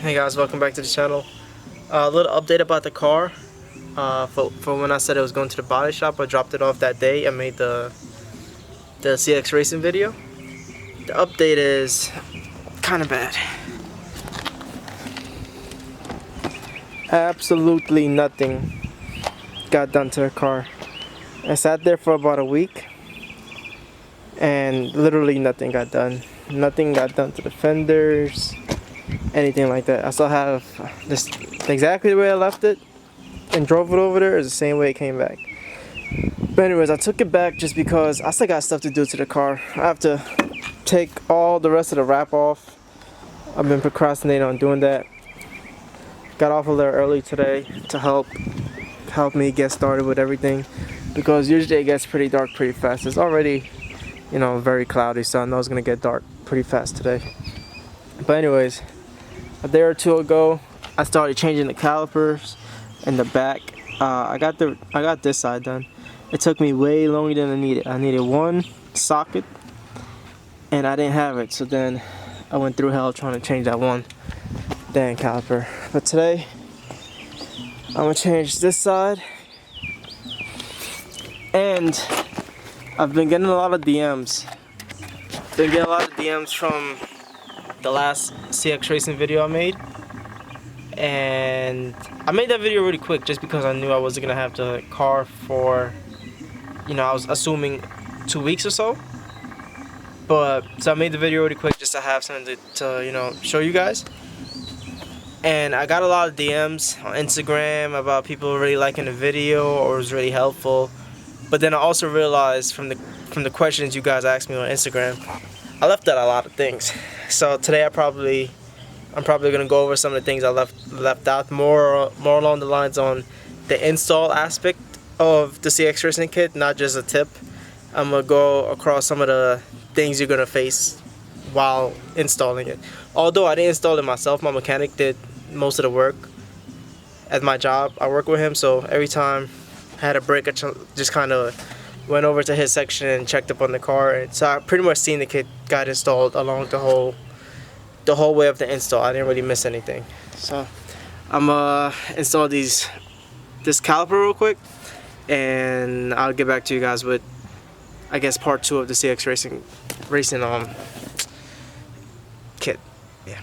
Hey guys, welcome back to the channel. A little update about the car. For when I said it was going to the body shop, I dropped it off that day. I made the CX racing video. The update is kind of bad. Absolutely nothing got done to the car. I sat there for about a week and literally nothing got done. Nothing got done to the fenders, anything like that. I still have this exactly the way I left it and drove it over there is the same way it came back. But anyways, I took it back just because I still got stuff to do to the car. I have to take all the rest of the wrap off. I've been procrastinating on doing that. Got off a little early today to help me get started with everything, because usually it gets pretty dark pretty fast. It's already, you know, very cloudy, so I know it's gonna get dark pretty fast today. But anyways, a day or two ago, I started changing the calipers in the back. I got this side done. It took me way longer than I needed. I needed one socket, and I didn't have it. So then I went through hell trying to change that one dang caliper. But today, I'm gonna change this side, and I've been getting a lot of DMs. From the last CX racing video I made, and I made that video really quick just because I knew I wasn't gonna have the car for, you know, I was assuming 2 weeks or so. But so I made the video really quick just to have something to you know, show you guys. And I got a lot of DMs on Instagram about people really liking the video or it was really helpful. But then I also realized from the questions you guys asked me on Instagram, I left out a lot of things. So today I'm probably gonna go over some of the things I left out, more along the lines on the install aspect of the CX racing kit, not just a tip. I'm gonna go across some of the things you're gonna face while installing it. Although I didn't install it myself, my mechanic did most of the work at my job. I work with him, so every time I had a break, I just kind of went over to his section and checked up on the car. And so I pretty much seen the kit got installed along the whole way of the install. I didn't really miss anything. So I'm gonna install this caliper real quick, and I'll get back to you guys with, I guess, part 2 of the CX racing kit. Yeah.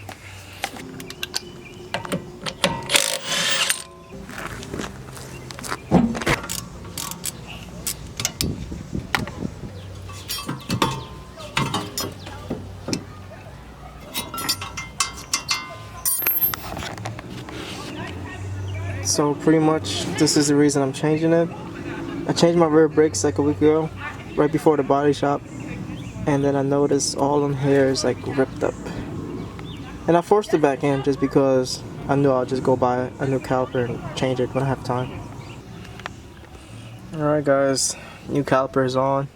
So pretty much this is the reason I'm changing it. I changed my rear brakes like a week ago, right before the body shop, and then I noticed all them hairs like ripped up. And I forced it back in just because I knew I'll just go buy a new caliper and change it when I have time. Alright guys, new caliper is on.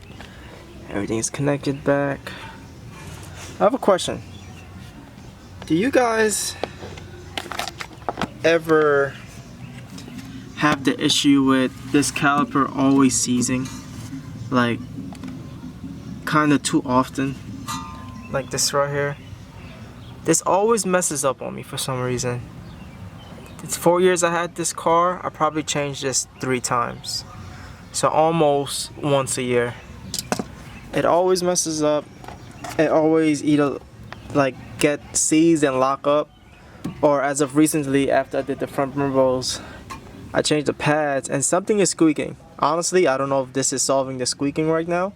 Everything's connected back. I have a question. Do you guys ever have the issue with this caliper always seizing, like kind of too often, like this right here? This always messes up on me for some reason. It's 4 years I had this car. I probably changed this 3 times, so almost once a year. It always messes up. It always either like get seized and lock up, or as of recently, after I did the front rim rolls, I changed the pads and something is squeaking. Honestly, I don't know if this is solving the squeaking right now,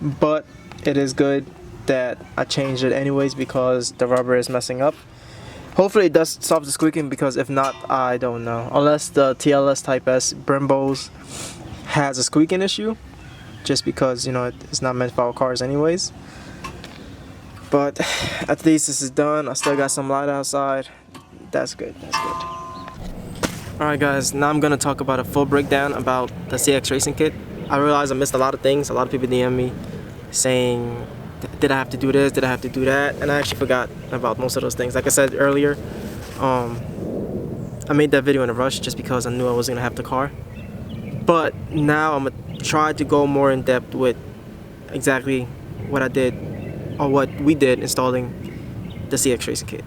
but it is good that I changed it anyways because the rubber is messing up. Hopefully it does solve the squeaking, because if not, I don't know. Unless the TLS TIPSS Brembos has a squeaking issue, just because, you know, it's not meant for our cars anyways. But at least this is done. I still got some light outside. That's good, that's good. Alright guys, now I'm going to talk about a full breakdown about the CX racing kit. I realized I missed a lot of things. A lot of people DM me saying, did I have to do this, did I have to do that? And I actually forgot about most of those things. Like I said earlier, I made that video in a rush just because I knew I wasn't going to have the car. But now I'm going to try to go more in depth with exactly what I did, or what we did installing the CX racing kit.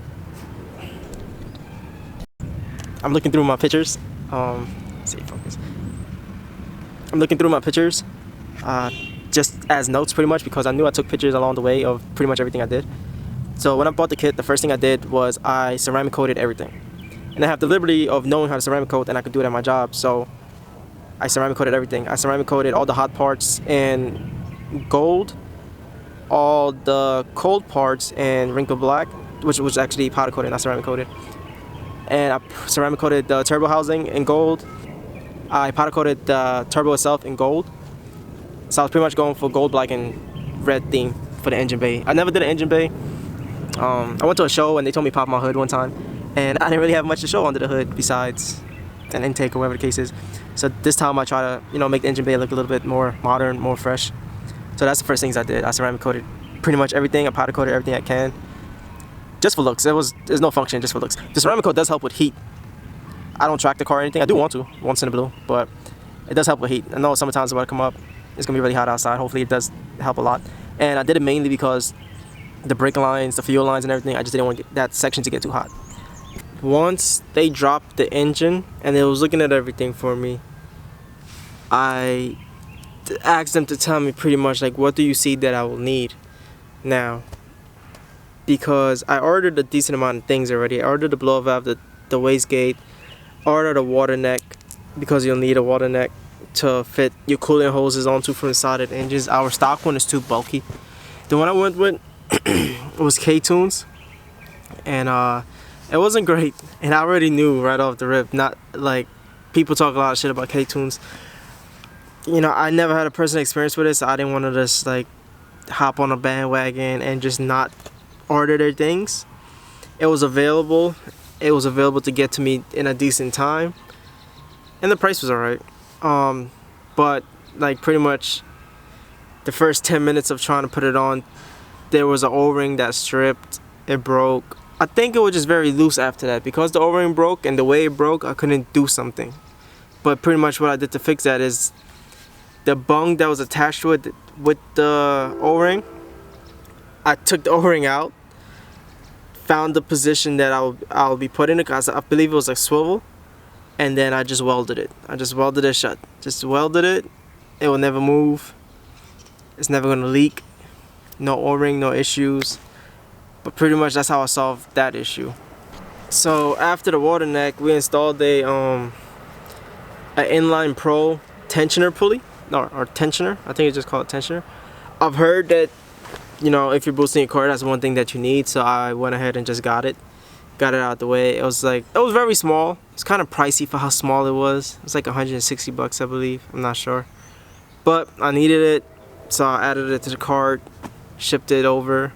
I'm looking through my pictures. Let's see, focus. I'm looking through my pictures, just as notes pretty much, because I knew I took pictures along the way of pretty much everything I did. So when I bought the kit, the first thing I did was I ceramic coated everything. And I have the liberty of knowing how to ceramic coat, and I could do it at my job. So I ceramic coated everything. I ceramic coated all the hot parts in gold, all the cold parts in wrinkled black, which was actually powder coated, not ceramic coated. And I ceramic coated the turbo housing in gold. I powder coated the turbo itself in gold. So I was pretty much going for gold, black, and red theme for the engine bay. I never did an engine bay. I went to a show and they told me pop my hood one time, and I didn't really have much to show under the hood besides an intake or whatever the case is. So this time I try to, you know, make the engine bay look a little bit more modern, more fresh. So that's the first things I did. I ceramic coated pretty much everything. I powder coated everything I can, just for looks. There's no function, just for looks. The ceramic coat does help with heat. I don't track the car or anything. I do want to once in a blue, but it does help with heat. I know summertime's about to come up. It's gonna be really hot outside. Hopefully it does help a lot. And I did it mainly because the brake lines, the fuel lines, and everything, I just didn't want that section to get too hot. Once they dropped the engine and they was looking at everything for me, I asked them to tell me pretty much like, what do you see that I will need now? Because I ordered a decent amount of things already. I ordered the blow valve, the wastegate, ordered a water neck, because you'll need a water neck to fit your cooling hoses onto from the side of the engines. Our stock one is too bulky. The one I went with was K-Tunes, and it wasn't great, and I already knew right off the rip. Not like people talk a lot of shit about K-Tunes. You know, I never had a personal experience with it, so I didn't want to just like hop on a bandwagon and just not order their things. It was available. It was available to get to me in a decent time, and the price was alright. But like pretty much the first 10 minutes of trying to put it on, there was an O-ring that stripped. It broke. I think it was just very loose after that. Because the O-ring broke and the way it broke, I couldn't do something. But pretty much what I did to fix that is the bung that was attached with the O-ring, I took the O-ring out, found the position that I'll be putting it, because I believe it was like swivel, and then I just welded it. I just welded it shut. Just welded it. It will never move. It's never gonna leak. No O-ring, no issues. But pretty much that's how I solved that issue. So after the water neck, we installed an inline pro tensioner pulley, or tensioner. I think it's just called tensioner. I've heard that, you know, if you're boosting your car, that's one thing that you need. So I went ahead and just got it out the way. It was very small. It's kind of pricey for how small it was. It was like 160 bucks, I believe. I'm not sure, but I needed it, so I added it to the cart, shipped it over.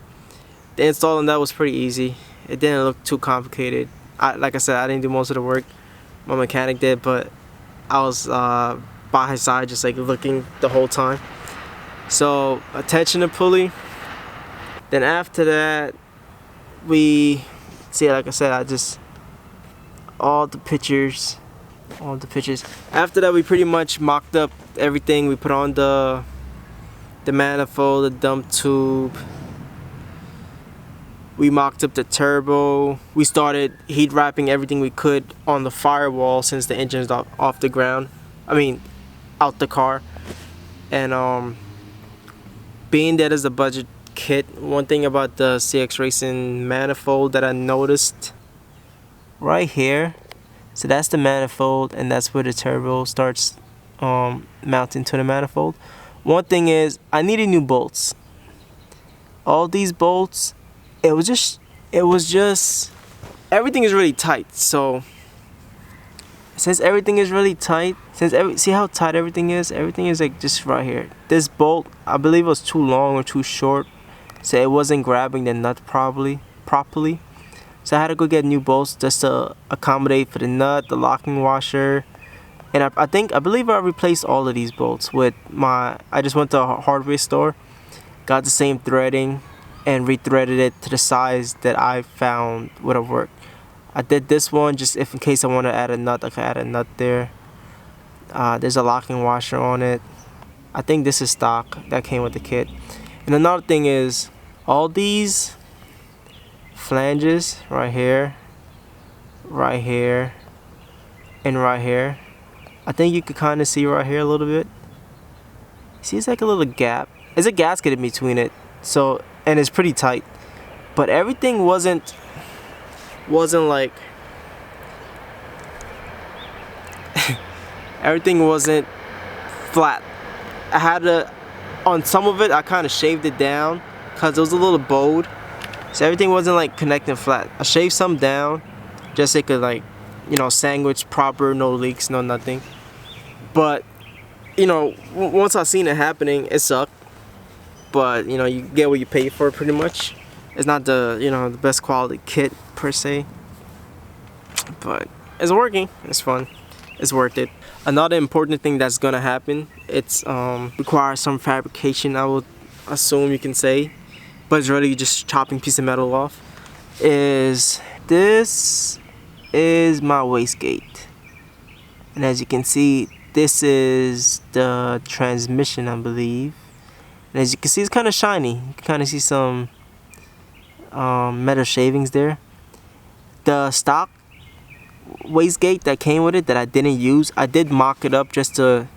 The install on that was pretty easy. It didn't look too complicated. Like I said, I didn't do most of the work. My mechanic did, but I was by his side, just like looking the whole time. So a tensioner pulley. Then after that, we see, like I said, all the pictures. After that, we pretty much mocked up everything. We put on the manifold, the dump tube. We mocked up the turbo. We started heat wrapping everything we could on the firewall, since the engine's off the ground. I mean, out the car. And being that as a budget kit, one thing about the CX Racing manifold that I noticed right here, so that's the manifold, and that's where the turbo starts mounting to the manifold. One thing is, I needed new bolts. All these bolts, it was just everything is really tight. So since everything is really tight, see how tight everything is like just right here. This bolt, I believe it was too long or too short, so it wasn't grabbing the nut properly. So I had to go get new bolts just to accommodate for the nut, the locking washer. And I believe I replaced all of these bolts with I just went to a hardware store, got the same threading, and rethreaded it to the size that I found would have worked. I did this one just if in case I want to add a nut, I can add a nut there. There's a locking washer on it. I think this is stock that came with the kit. And another thing is, all these flanges right here, and right here. I think you could kind of see right here a little bit. See, it's like a little gap. There's a gasket in between it, so, and it's pretty tight. But everything wasn't like everything wasn't flat. I had to, on some of it, I kind of shaved it down because it was a little bowed. So everything wasn't like connecting flat. I shaved some down just so it could, like, you know, sandwich proper, no leaks, no nothing. But, you know, once I seen it happening, it sucked. But, you know, you get what you pay for pretty much. It's not the, you know, the best quality kit per se. But it's working. It's fun. It's worth it. Another important thing that's gonna happen, it's requires some fabrication, I would assume you can say, but it's really just chopping piece of metal off, is this is my wastegate. And as you can see, this is the transmission, I believe. And as you can see, it's kind of shiny. You can kind of see some metal shavings there. The stock wastegate that came with it that I didn't use, I did mock it up just to,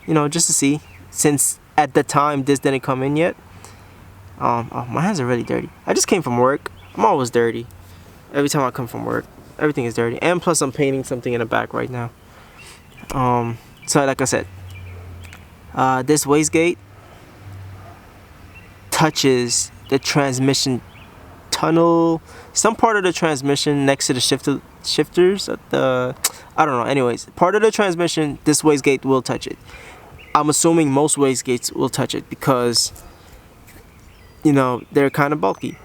you know, just to see, since at the time this didn't come in yet. Oh, my hands are really dirty. I just came from work. I'm always dirty. Every time I come from work, everything is dirty. And plus I'm painting something in the back right now. So like I said, this wastegate touches the transmission tunnel, some part of the transmission next to the shifters at the, I don't know, anyways, part of the transmission, this wastegate will touch it. I'm assuming most wastegates will touch it because, you know, they're kind of bulky.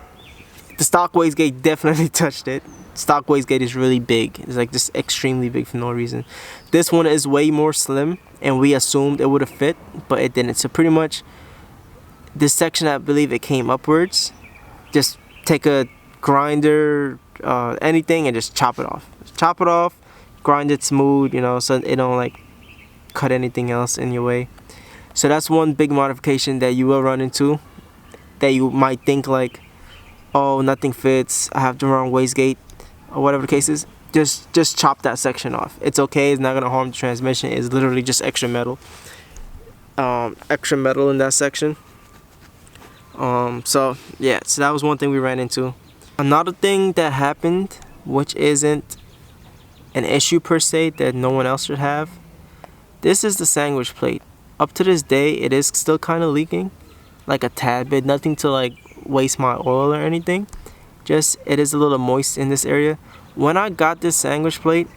The stock wastegate definitely touched it. Stock wastegate is really big. It's like just extremely big for no reason. This one is way more slim, and we assumed it would have fit, but it didn't. So pretty much this section, I believe it came upwards. Just take a grinder, anything, and just chop it off. Chop it off, grind it smooth, you know, so it don't like cut anything else in your way. So that's one big modification that you will run into, that you might think like, oh, nothing fits, I have the wrong wastegate, or whatever the case is. Just chop that section off. It's okay. It's not gonna harm the transmission. It's literally just extra metal. Extra metal in that section. So yeah, so that was one thing we ran into. Another thing that happened, which isn't an issue per se that no one else should have, this is the sandwich plate. Up to this day, it is still kind of leaking, like a tad bit. Nothing to like waste my oil or anything, just it is a little moist in this area. When I got this sandwich plate,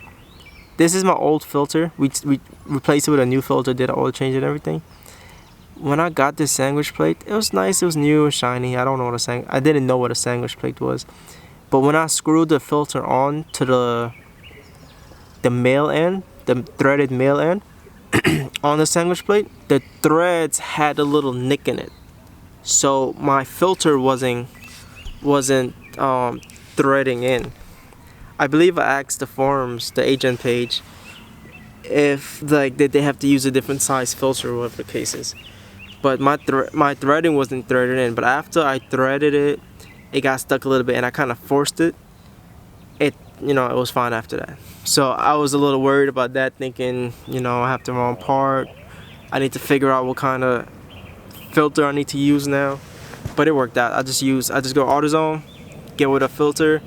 this is my old filter. We replaced it with a new filter, did an oil change and everything. When I got this sandwich plate, it was nice, it was new, it was shiny. I didn't know what a sandwich plate was. But when I screwed the filter on to the male end, the threaded male end on the sandwich plate, the threads had a little nick in it. So my filter wasn't threading in. I believe I asked the forums, the agent page, if like did they have to use a different size filter or whatever the case is. But my threading wasn't threaded in. But after I threaded it, it got stuck a little bit, and I kind of forced it. It was fine after that. So I was a little worried about that, thinking, you know, I have the wrong part. I need to figure out what kind of filter I need to use now. But it worked out. I just go AutoZone, get with a filter,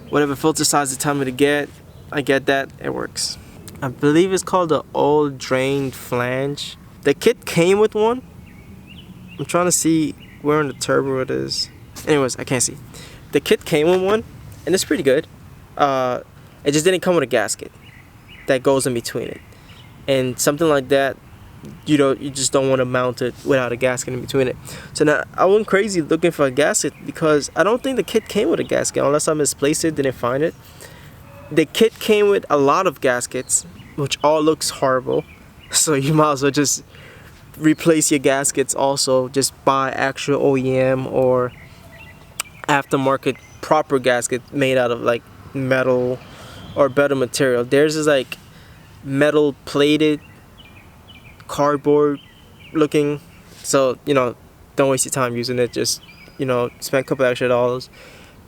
whatever filter size they tell me to get, I get that. It works. I believe it's called the oil drained flange. The kit came with one. I'm trying to see where in the turbo it is. Anyways, I can't see. The kit came with one, and it's pretty good. It just didn't come with a gasket that goes in between it. And something like that, you just don't want to mount it without a gasket in between it. So now I went crazy looking for a gasket because I don't think the kit came with a gasket unless I misplaced it, didn't find it. The kit came with a lot of gaskets, which all looks horrible. So you might as well just replace your gaskets also. Just buy actual OEM or aftermarket proper gasket made out of like metal or better material. Theirs is like metal plated, cardboard looking. So, don't waste your time using it. Just, spend a couple extra dollars.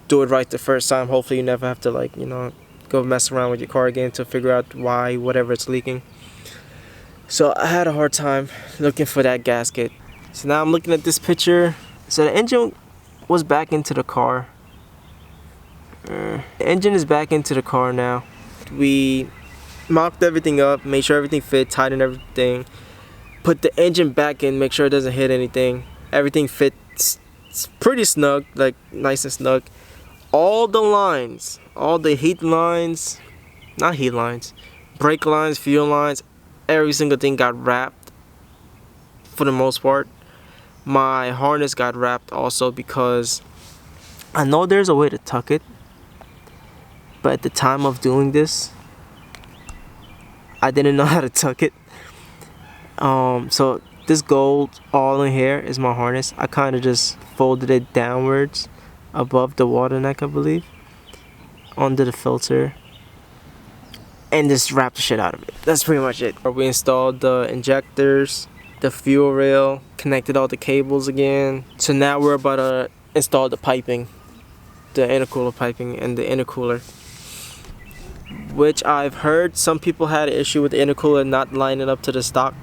Do it right the first time. Hopefully you never have to go mess around with your car again to figure out why whatever it's leaking. So I had a hard time looking for that gasket. So now I'm looking at this picture. So the engine was back into the car. The engine is back into the car now. We mocked everything up, made sure everything fit, tightened everything, put the engine back in, make sure it doesn't hit anything. Everything fits pretty snug, like nice and snug. All the lines, all the heat lines, not heat lines, brake lines, fuel lines, every single thing got wrapped for the most part. My harness got wrapped also because I know there's a way to tuck it, but at the time of doing this, I didn't know how to tuck it. So this gold all in here is my harness. I kind of just folded it downwards above the water neck, I believe, under the filter, and just wrapped the shit out of it. That's pretty much it. We installed the injectors, the fuel rail, connected all the cables again. So now we're about to install the piping, the intercooler piping and the intercooler, which I've heard some people had an issue with the intercooler not lining up to the stock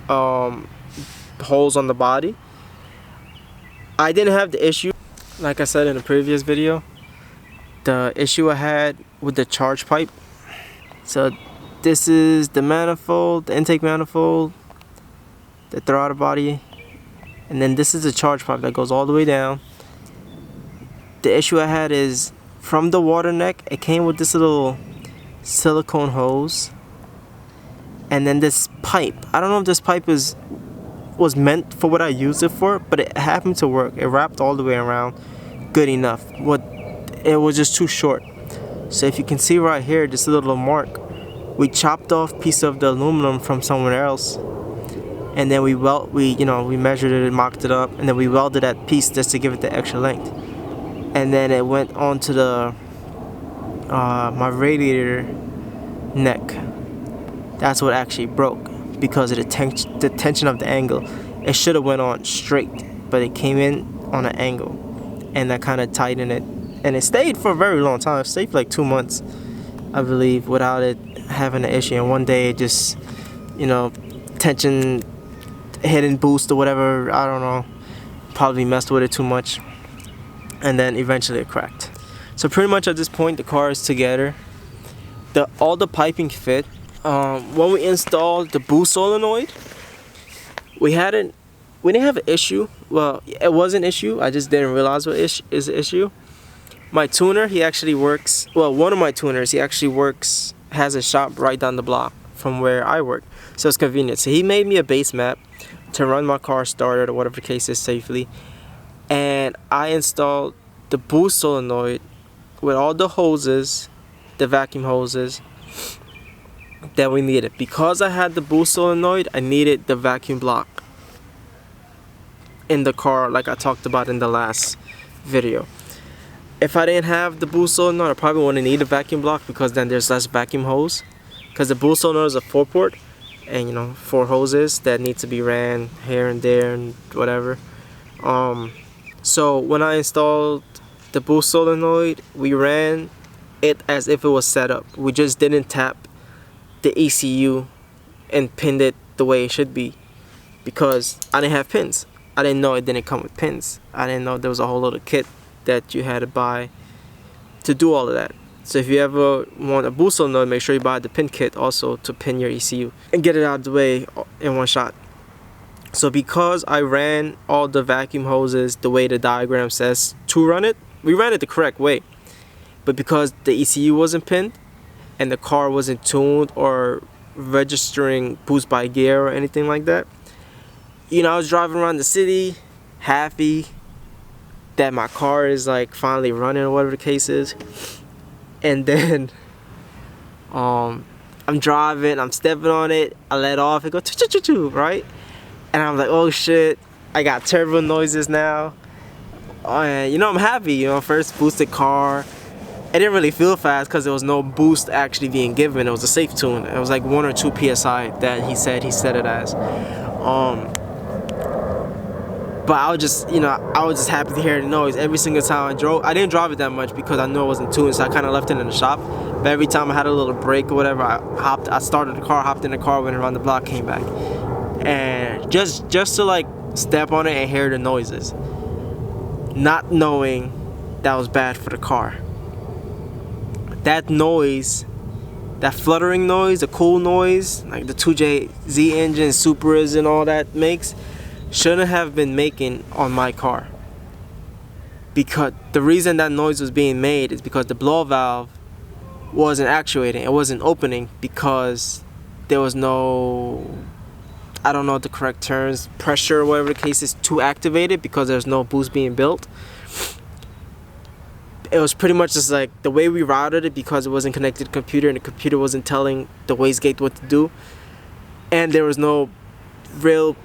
holes on the body. I didn't have the issue. Like I said in the previous video, the issue I had with the charge pipe. So this is the manifold, the intake manifold, the throttle body, and then this is the charge pipe that goes all the way down. The issue I had is from the water neck, it came with this little silicone hose, and then this pipe. I don't know if this pipe was meant for what I used it for, but it happened to work. It wrapped all the way around good enough. It was just too short. So if you can see right here, this little mark, we chopped off a piece of the aluminum from somewhere else, and then we measured it and mocked it up, and then we welded that piece just to give it the extra length. And then it went onto the my radiator neck. That's what actually broke because of the tension of the angle. It should have went on straight, but it came in on an angle, and that kind of tightened it. And it stayed for a very long time. It stayed for like 2 months, I believe, without it having an issue. And one day it just, tension hit and boost or whatever, I don't know, probably messed with it too much, and then eventually it cracked. So pretty much at this point the car is together. All the piping fit. When we installed the boost solenoid, we didn't have an issue. Well, it was an issue, I just didn't realize what is the issue. My tuner, he actually works, well, one of my tuners, he actually works, has a shop right down the block from where I work, so it's convenient. So he made me a base map to run my car started or whatever the case is safely, and I installed the boost solenoid with all the hoses, the vacuum hoses that we needed. Because I had the boost solenoid, I needed the vacuum block in the car, like I talked about in the last video. If I didn't have the boost solenoid, I probably wouldn't need a vacuum block, because then there's less vacuum hose, because the boost solenoid is a 4-port, and 4 hoses that need to be ran here and there and whatever. So when I installed the boost solenoid, we ran it as if it was set up. We just didn't tap the ECU and pinned it the way it should be, because I didn't have pins. I didn't know it didn't come with pins. I didn't know there was a whole little kit that you had to buy to do all of that. So if you ever want a boost solenoid, make sure you buy the pin kit also to pin your ECU and get it out of the way in one shot. So because I ran all the vacuum hoses the way the diagram says to run it, we ran it the correct way. But because the ECU wasn't pinned and the car wasn't tuned or registering boost by gear or anything like that, I was driving around the city happy that my car is like finally running or whatever the case is, and then I'm driving, I'm stepping on it, I let off, it go choo-choo-choo-choo, right? And I'm like, oh shit, I got turbo noises now. And I'm happy, first boosted car. It didn't really feel fast because there was no boost actually being given. It was a safe tune. It was like 1 or 2 PSI that he said it as. But I was just, you know, I was just happy to hear the noise every single time I drove. I didn't drive it that much because I knew it wasn't tuned, so I kind of left it in the shop. But every time I had a little break or whatever, I started the car, hopped in the car, went around the block, came back, and just to like step on it and hear the noises, not knowing that was bad for the car. That noise, that fluttering noise, the cool noise, like the 2JZ engine, Supras and all that makes, shouldn't have been making on my car. Because the reason that noise was being made is because the blow valve wasn't actuating, it wasn't opening, because there was no, I don't know the correct terms, pressure or whatever the case is to activate it, because there's no boost being built. It was pretty much just like the way we routed it, because it wasn't connected to the computer and the computer wasn't telling the wastegate what to do, and there was no real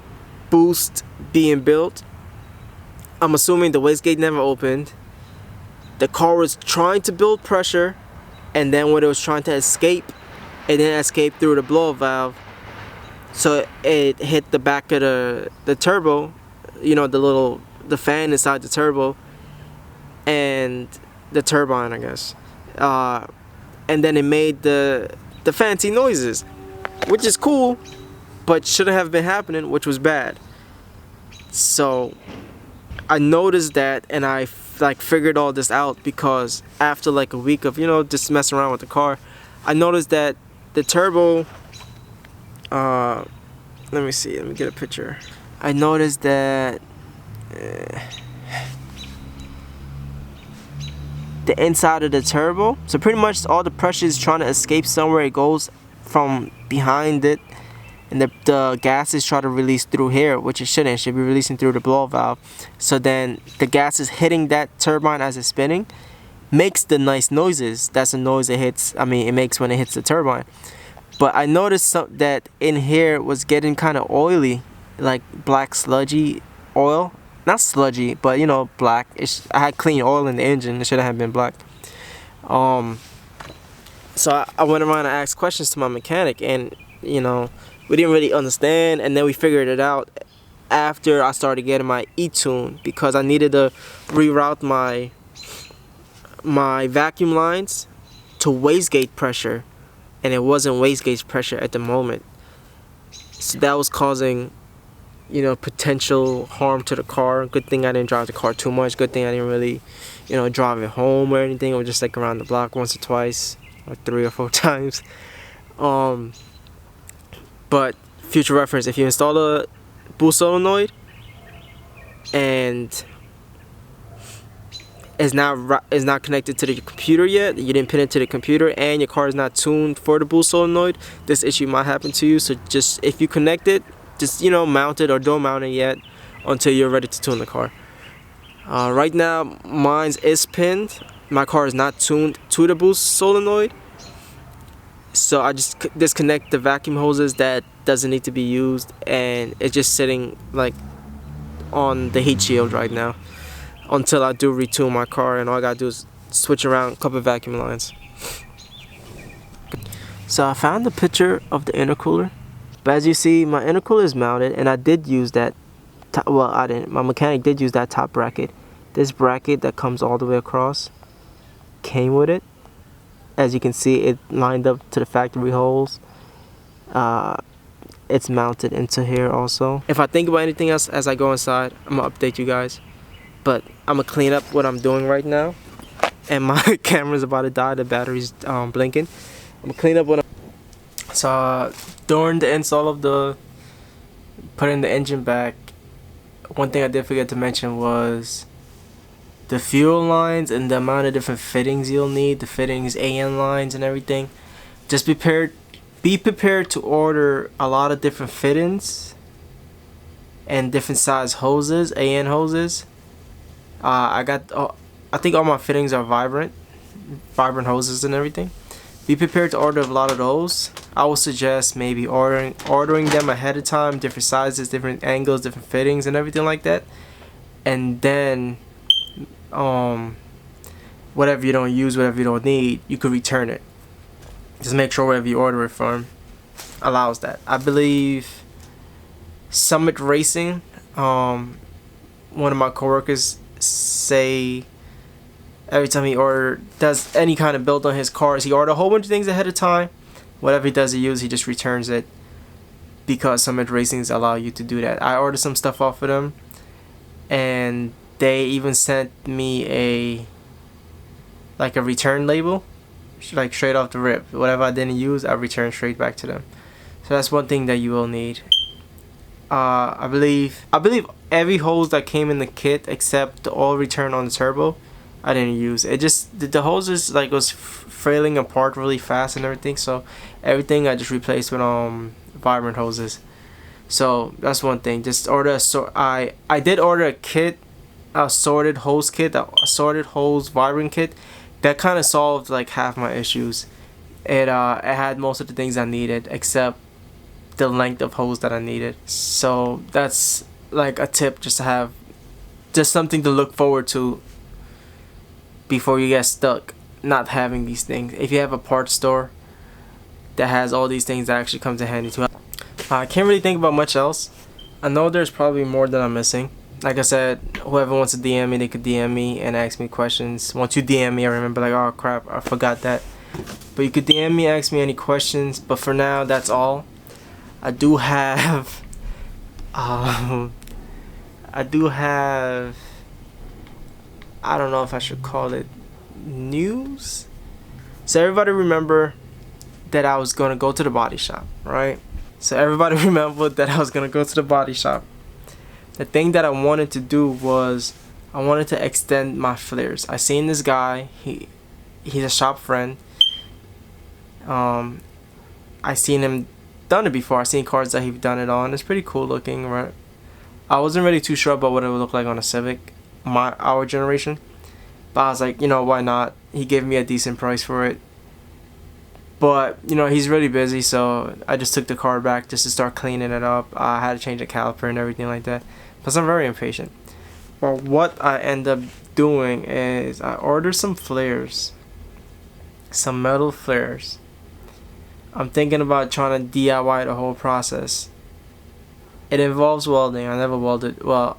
boost being built. I'm assuming the wastegate never opened. The car was trying to build pressure, and then when it was trying to escape, it didn't escape through the blow valve, so it hit the back of the turbo, you know, the fan inside the turbo and the turbine, I guess, and then it made the fancy noises, which is cool, but shouldn't have been happening, which was bad. So I noticed that, and I like figured all this out, because after like a week of, you know, just messing around with the car, I noticed that the turbo, let me see, let me get a picture. I noticed that the inside of the turbo, so pretty much all the pressure is trying to escape somewhere. It goes from behind it, and the gas is trying to release through here, which it shouldn't. It should be releasing through the blow valve. So then the gas is hitting that turbine as it's spinning, makes the nice noises. That's the noise it hits, I mean it makes when it hits the turbine. But I noticed that in here was getting kind of oily, like black sludgy oil. Not sludgy, but you know, black. I had clean oil in the engine. It should have been black. So I went around and asked questions to my mechanic, and you know, we didn't really understand. And then we figured it out after I started getting my E-tune, because I needed to reroute my vacuum lines to wastegate pressure, and it wasn't wastegate pressure at the moment. So that was causing, you know, potential harm to the car. Good thing I didn't drive the car too much. Good thing I didn't really, you know, drive it home or anything. Or just like around the block once or twice, or 3 or 4 times. But future reference, if you install a boost solenoid and is not connected to the computer yet, you didn't pin it to the computer, and your car is not tuned for the boost solenoid, this issue might happen to you. So just, if you connect it, just, you know, mount it, or don't mount it yet until you're ready to tune the car. Right now mine is pinned. My car is not tuned to the boost solenoid, so I just disconnect the vacuum hoses that doesn't need to be used, and it's just sitting like on the heat shield right now until I do retune my car, and all I gotta do is switch around a couple of vacuum lines. So I found the picture of the intercooler. But as you see, my intercooler is mounted, and I did use that, well, I didn't, my mechanic did use that top bracket. This bracket that comes all the way across came with it. As you can see, it lined up to the factory holes. It's mounted into here also. If I think about anything else as I go inside, I'm gonna update you guys. But I'm gonna clean up what I'm doing right now. And my camera's about to die, the battery's blinking. I'm gonna clean up what So during the install of putting the engine back, one thing I did forget to mention was the fuel lines and the amount of different fittings you'll need, the fittings, AN lines and everything. Just be prepared to order a lot of different fittings and different size hoses, AN hoses. I think all my fittings are vibrant hoses and everything. Be prepared to order a lot of those. I would suggest maybe ordering them ahead of time, different sizes, different angles, different fittings and everything like that. And then whatever you don't use, whatever you don't need, you could return it. Just make sure wherever you order it from allows that. I believe Summit Racing one of my coworkers say every time he does any kind of build on his cars, he orders a whole bunch of things ahead of time. Whatever he doesn't use, he just returns it, because some racings allow you to do that. I ordered some stuff off of them, and they even sent me a return label, like straight off the rip. Whatever I didn't use, I return straight back to them. So that's one thing that you will need. I believe every hose that came in the kit except the oil return on the turbo, I didn't use. It just the hoses like was frailing apart really fast and everything. So everything I just replaced with vibrant hoses. So that's one thing. Just order I did order a kit, a sorted hose kit, a sorted hose vibrant kit. That kind of solved like half my issues. It had most of the things I needed except the length of hose that I needed. So that's like a tip, just to have just something to look forward to before you get stuck not having these things. If you have a parts store that has all these things, that actually comes in handy too. I can't really think about much else. I know there's probably more that I'm missing. Like I said, whoever wants to DM me, they could DM me and ask me questions. Once you DM me, I remember like, oh crap, I forgot that. But you could DM me, ask me any questions. But for now, that's all. I do have I don't know if I should call it news. So everybody remember that I was gonna go to the body shop, right? So everybody remembered that I was gonna go to the body shop. The thing that I wanted to do was I wanted to extend my flares. I seen this guy, he's a shop friend. I seen him done it before. I seen cars that he've done it on. It's pretty cool looking, right? I wasn't really too sure about what it would look like on a Civic, our generation, but I was like, you know, why not? He gave me a decent price for it, but you know, he's really busy, so I just took the car back just to start cleaning it up. I had to change the caliper and everything like that, because I'm very impatient. Well, what I end up doing is I ordered some flares, some metal flares. I'm thinking about trying to DIY the whole process. It involves welding. I never welded. Well,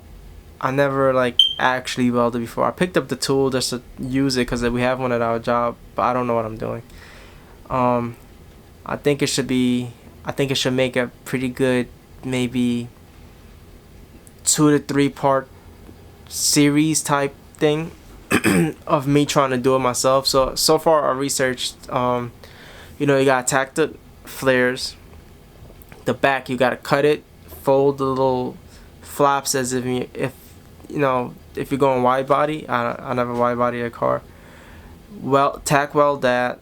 I never like actually welded before. I picked up the tool just to use it because we have one at our job, but I don't know what I'm doing. I think it should make a pretty good, maybe 2 to 3 part series type thing of me trying to do it myself. So far I researched. You know, you gotta tack the flares. The back, you gotta cut it, fold the little flaps as if you're going wide body. I never wide body a car. Well, tack weld that.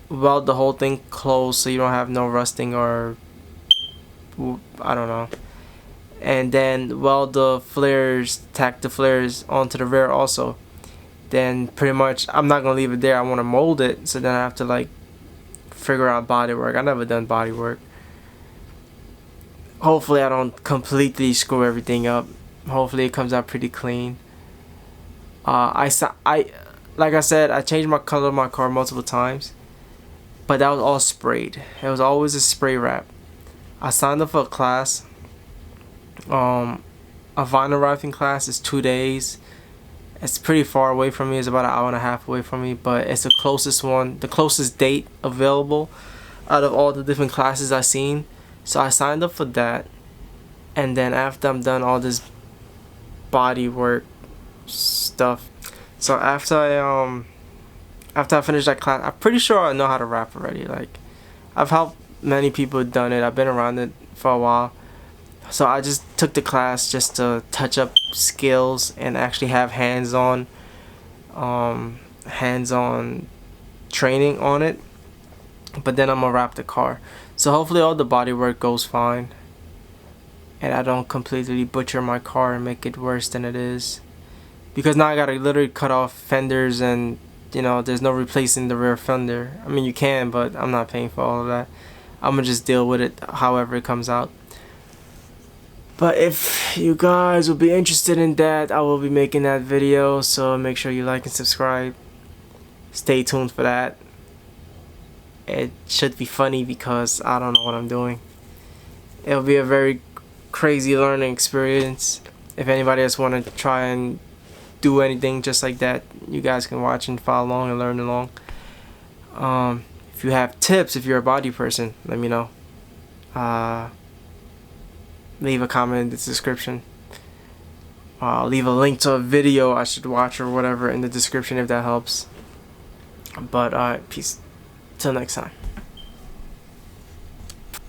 Weld the whole thing closed so you don't have no rusting or I don't know. And then weld the flares, tack the flares onto the rear also. Then pretty much, I'm not gonna leave it there. I want to mold it, so then I have to like figure out body work. I never done body work. Hopefully I don't completely screw everything up. Hopefully it comes out pretty clean. Like I said, I changed my color of my car multiple times, but that was all sprayed. It was always a spray wrap. I signed up for a class. A vinyl wrapping class is 2 days. It's pretty far away from me. It's about an hour and a half away from me, but it's the closest one, the closest date available out of all the different classes I've seen. So I signed up for that, and then after I'm done all this body work stuff, so after I finish that class, I'm pretty sure I know how to wrap already. Like, I've helped many people done it. I've been around it for a while. So I just took the class just to touch up skills and actually have hands-on training on it. But then I'm gonna wrap the car. So hopefully all the body work goes fine, and I don't completely butcher my car and make it worse than it is. Because now I gotta literally cut off fenders, and you know, there's no replacing the rear fender. I mean, you can, but I'm not paying for all of that. I'm gonna just deal with it however it comes out. But if you guys will be interested in that, I will be making that video, so make sure you like and subscribe. Stay tuned for that. It should be funny because I don't know what I'm doing. It'll be a very crazy learning experience. if anybody else want to try and do anything just like that, you guys can watch and follow along and learn along. If you have tips, if you're a body person, let me know. Leave a comment in the description. Leave a link to a video I should watch or whatever in the description if that helps. But alright, peace. Till next time.